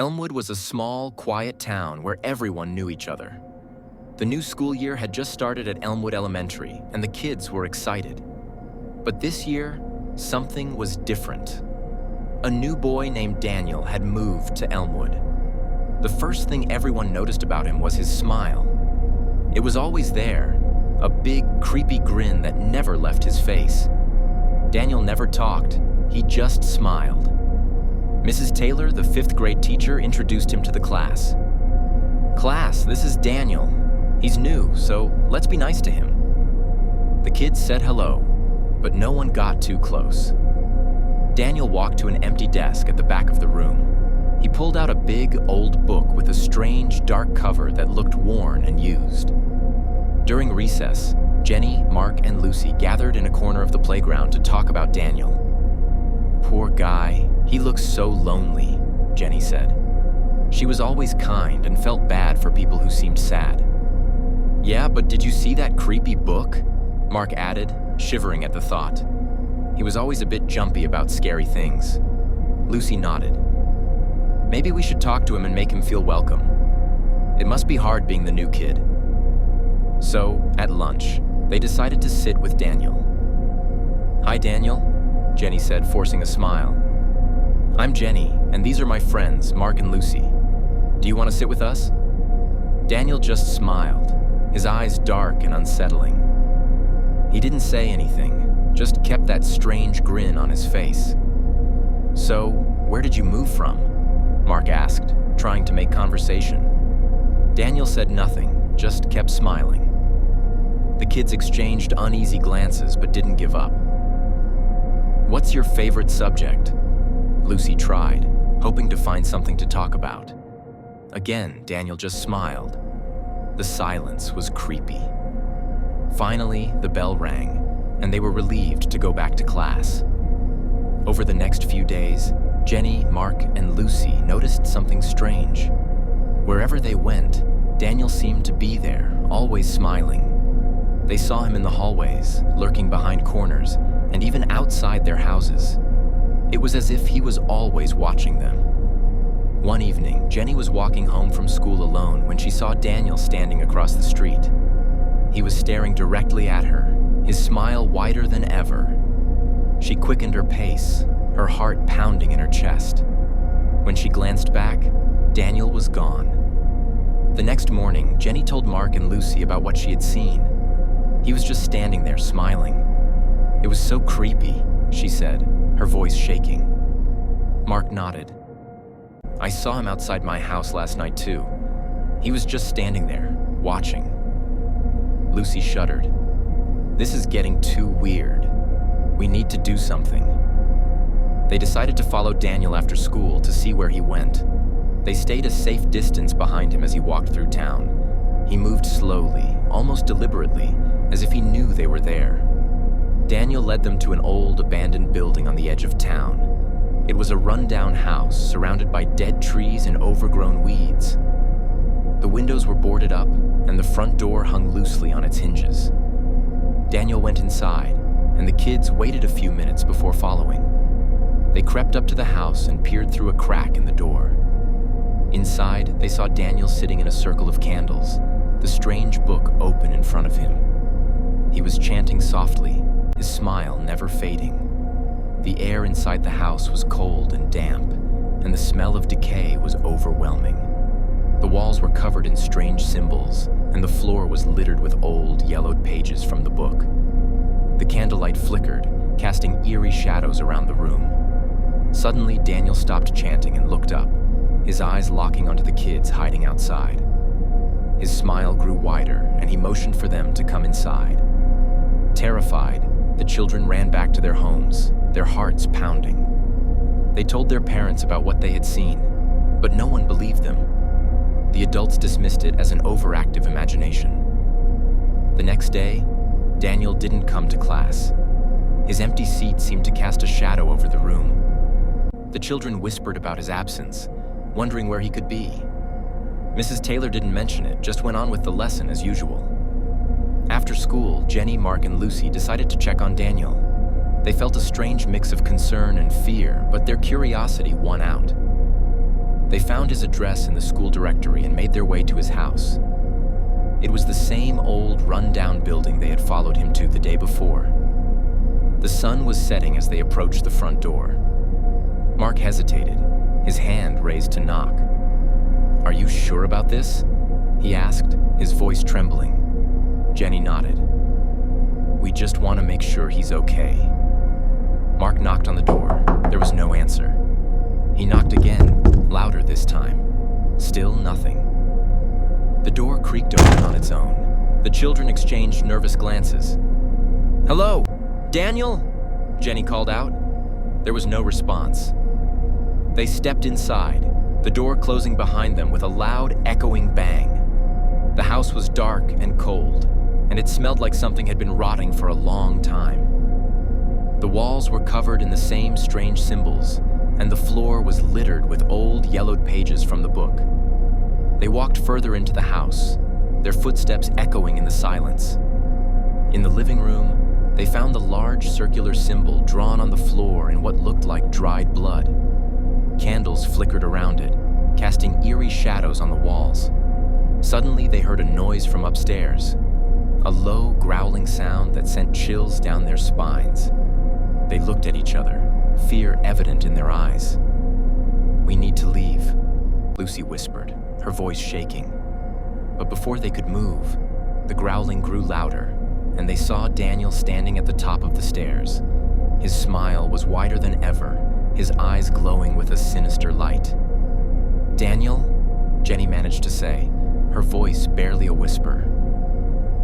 Elmwood was a small, quiet town where everyone knew each other. The new school year had just started at Elmwood Elementary, and the kids were excited. But this year, something was different. A new boy named Daniel had moved to Elmwood. The first thing everyone noticed about him was his smile. It was always there, a big, creepy grin that never left his face. Daniel never talked, he just smiled. Mrs. Taylor, the fifth grade teacher, introduced him to the class. "Class, this is Daniel. He's new, so let's be nice to him." The kids said hello, but no one got too close. Daniel walked to an empty desk at the back of the room. He pulled out a big, old book with a strange, dark cover that looked worn and used. During recess, Jenny, Mark, and Lucy gathered in a corner of the playground to talk about Daniel. "Poor guy, he looks so lonely," Jenny said. She was always kind and felt bad for people who seemed sad. "Yeah, but did you see that creepy book?" Mark added, shivering at the thought. He was always a bit jumpy about scary things. Lucy nodded. "Maybe we should talk to him and make him feel welcome. It must be hard being the new kid." So, at lunch, they decided to sit with Daniel. "Hi, Daniel," Jenny said, forcing a smile. "I'm Jenny, and these are my friends, Mark and Lucy. Do you want to sit with us?" Daniel just smiled, his eyes dark and unsettling. He didn't say anything, just kept that strange grin on his face. "So, where did you move from?" Mark asked, trying to make conversation. Daniel said nothing, just kept smiling. The kids exchanged uneasy glances but didn't give up. "What's your favorite subject?" Lucy tried, hoping to find something to talk about. Again, Daniel just smiled. The silence was creepy. Finally, the bell rang, and they were relieved to go back to class. Over the next few days, Jenny, Mark, and Lucy noticed something strange. Wherever they went, Daniel seemed to be there, always smiling. They saw him in the hallways, lurking behind corners, and even outside their houses. It was as if he was always watching them. One evening, Jenny was walking home from school alone when she saw Daniel standing across the street. He was staring directly at her, his smile wider than ever. She quickened her pace, her heart pounding in her chest. When she glanced back, Daniel was gone. The next morning, Jenny told Mark and Lucy about what she had seen. He was just standing there, smiling. "It was so creepy," she said, her voice shaking. Mark nodded. "I saw him outside my house last night too. He was just standing there, watching." Lucy shuddered. "This is getting too weird. We need to do something." They decided to follow Daniel after school to see where he went. They stayed a safe distance behind him as he walked through town. He moved slowly, almost deliberately, as if he knew they were there. Daniel led them to an old, abandoned building on the edge of town. It was a run-down house surrounded by dead trees and overgrown weeds. The windows were boarded up, and the front door hung loosely on its hinges. Daniel went inside, and the kids waited a few minutes before following. They crept up to the house and peered through a crack in the door. Inside, they saw Daniel sitting in a circle of candles, the strange book open in front of him. He was chanting softly, his smile never fading. The air inside the house was cold and damp, and the smell of decay was overwhelming. The walls were covered in strange symbols, and the floor was littered with old, yellowed pages from the book. The candlelight flickered, casting eerie shadows around the room. Suddenly, Daniel stopped chanting and looked up, his eyes locking onto the kids hiding outside. His smile grew wider, and he motioned for them to come inside. Terrified, the children ran back to their homes, their hearts pounding. They told their parents about what they had seen, but no one believed them. The adults dismissed it as an overactive imagination. The next day, Daniel didn't come to class. His empty seat seemed to cast a shadow over the room. The children whispered about his absence, wondering where he could be. Mrs. Taylor didn't mention it, just went on with the lesson as usual. After school, Jenny, Mark, and Lucy decided to check on Daniel. They felt a strange mix of concern and fear, but their curiosity won out. They found his address in the school directory and made their way to his house. It was the same old, run-down building they had followed him to the day before. The sun was setting as they approached the front door. Mark hesitated, his hand raised to knock. "Are you sure about this?" he asked, his voice trembling. Jenny nodded. "We just want to make sure he's okay." Mark knocked on the door. There was no answer. He knocked again, louder this time. Still nothing. The door creaked open on its own. The children exchanged nervous glances. "Hello, Daniel?" Jenny called out. There was no response. They stepped inside, the door closing behind them with a loud, echoing bang. The house was dark and cold, and it smelled like something had been rotting for a long time. The walls were covered in the same strange symbols, and the floor was littered with old, yellowed pages from the book. They walked further into the house, their footsteps echoing in the silence. In the living room, they found the large circular symbol drawn on the floor in what looked like dried blood. Candles flickered around it, casting eerie shadows on the walls. Suddenly, they heard a noise from upstairs, a low, growling sound that sent chills down their spines. They looked at each other, fear evident in their eyes. "We need to leave," Lucy whispered, her voice shaking. But before they could move, the growling grew louder, and they saw Daniel standing at the top of the stairs. His smile was wider than ever, his eyes glowing with a sinister light. "Daniel?" Jenny managed to say, her voice barely a whisper.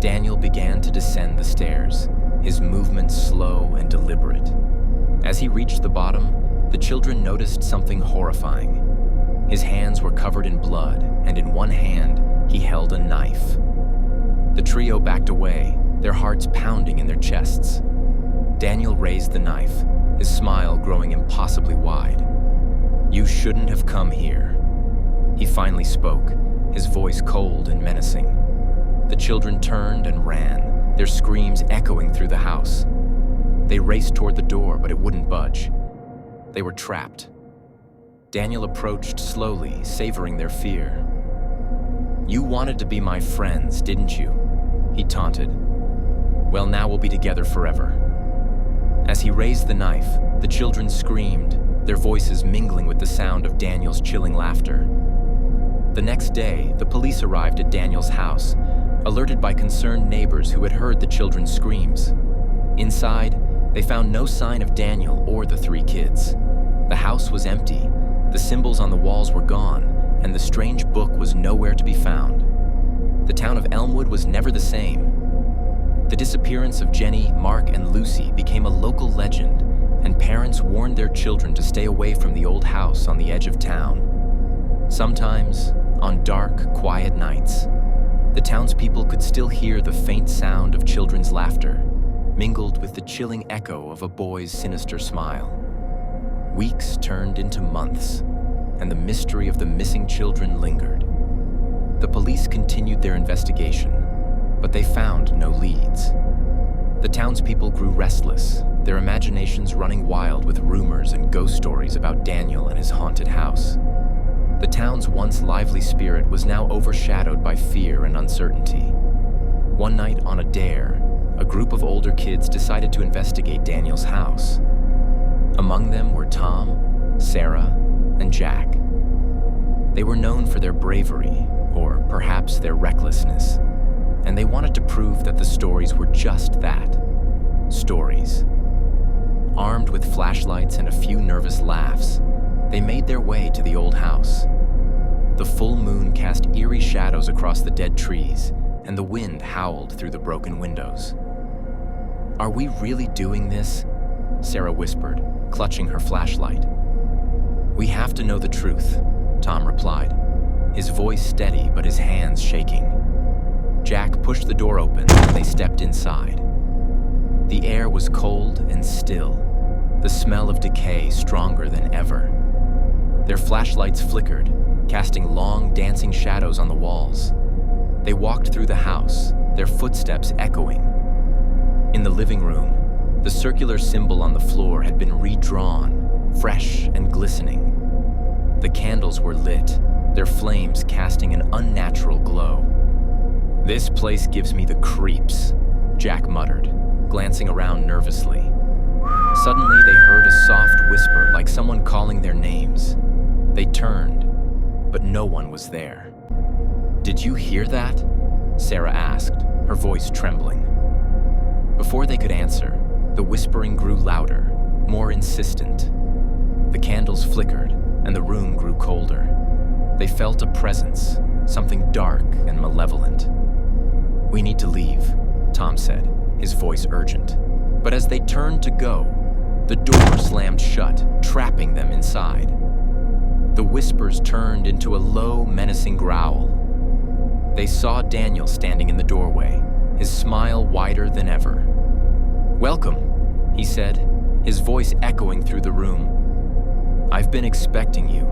Daniel began to descend the stairs, his movements slow and deliberate. As he reached the bottom, the children noticed something horrifying. His hands were covered in blood, and in one hand, he held a knife. The trio backed away, their hearts pounding in their chests. Daniel raised the knife, his smile growing impossibly wide. "You shouldn't have come here." He finally spoke, his voice cold and menacing. The children turned and ran, their screams echoing through the house. They raced toward the door, but it wouldn't budge. They were trapped. Daniel approached slowly, savoring their fear. "You wanted to be my friends, didn't you?" he taunted. "Well, now we'll be together forever." As he raised the knife, the children screamed, their voices mingling with the sound of Daniel's chilling laughter. The next day, the police arrived at Daniel's house, alerted by concerned neighbors who had heard the children's screams. Inside, they found no sign of Daniel or the three kids. The house was empty, the symbols on the walls were gone, and the strange book was nowhere to be found. The town of Elmwood was never the same. The disappearance of Jenny, Mark, and Lucy became a local legend, and parents warned their children to stay away from the old house on the edge of town. Sometimes, on dark, quiet nights, the townspeople could still hear the faint sound of children's laughter, mingled with the chilling echo of a boy's sinister smile. Weeks turned into months, and the mystery of the missing children lingered. The police continued their investigation, but they found no leads. The townspeople grew restless, their imaginations running wild with rumors and ghost stories about Daniel and his haunted house. The town's once lively spirit was now overshadowed by fear and uncertainty. One night on a dare, a group of older kids decided to investigate Daniel's house. Among them were Tom, Sarah, and Jack. They were known for their bravery, or perhaps their recklessness, and they wanted to prove that the stories were just that, stories. Armed with flashlights and a few nervous laughs, they made their way to the old house. The full moon cast eerie shadows across the dead trees, and the wind howled through the broken windows. "Are we really doing this?" Sarah whispered, clutching her flashlight. "We have to know the truth," Tom replied, his voice steady but his hands shaking. Jack pushed the door open and they stepped inside. The air was cold and still, the smell of decay stronger than ever. Their flashlights flickered, casting long, dancing shadows on the walls. They walked through the house, their footsteps echoing. In the living room, the circular symbol on the floor had been redrawn, fresh and glistening. The candles were lit, their flames casting an unnatural glow. "This place gives me the creeps," Jack muttered, glancing around nervously. Suddenly, they heard a soft whisper like someone calling their names. They turned, but no one was there. "Did you hear that?" Sarah asked, her voice trembling. Before they could answer, the whispering grew louder, more insistent. The candles flickered, and the room grew colder. They felt a presence, something dark and malevolent. "We need to leave," Tom said, his voice urgent. But as they turned to go, the door slammed shut, trapping them inside. The whispers turned into a low, menacing growl. They saw Daniel standing in the doorway, his smile wider than ever. "Welcome," he said, his voice echoing through the room. "I've been expecting you."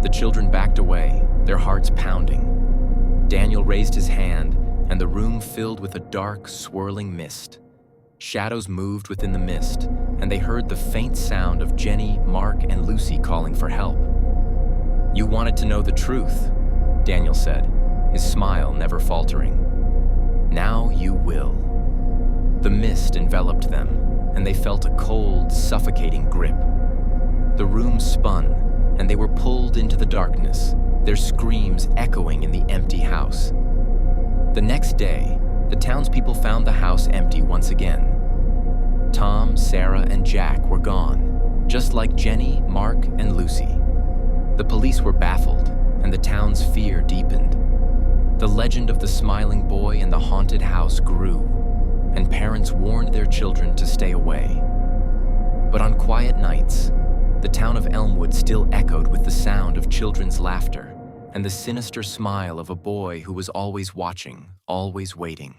The children backed away, their hearts pounding. Daniel raised his hand, and the room filled with a dark, swirling mist. Shadows moved within the mist, and they heard the faint sound of Jenny, Mark, and Lucy calling for help. "You wanted to know the truth," Daniel said, his smile never faltering. "Now you will." The mist enveloped them, and they felt a cold, suffocating grip. The room spun, and they were pulled into the darkness, their screams echoing in the empty house. The next day, the townspeople found the house empty once again. Tom, Sarah, and Jack were gone, just like Jenny, Mark, and Lucy. The police were baffled, and the town's fear deepened. The legend of the smiling boy in the haunted house grew, and parents warned their children to stay away. But on quiet nights, the town of Elmwood still echoed with the sound of children's laughter and the sinister smile of a boy who was always watching, always waiting.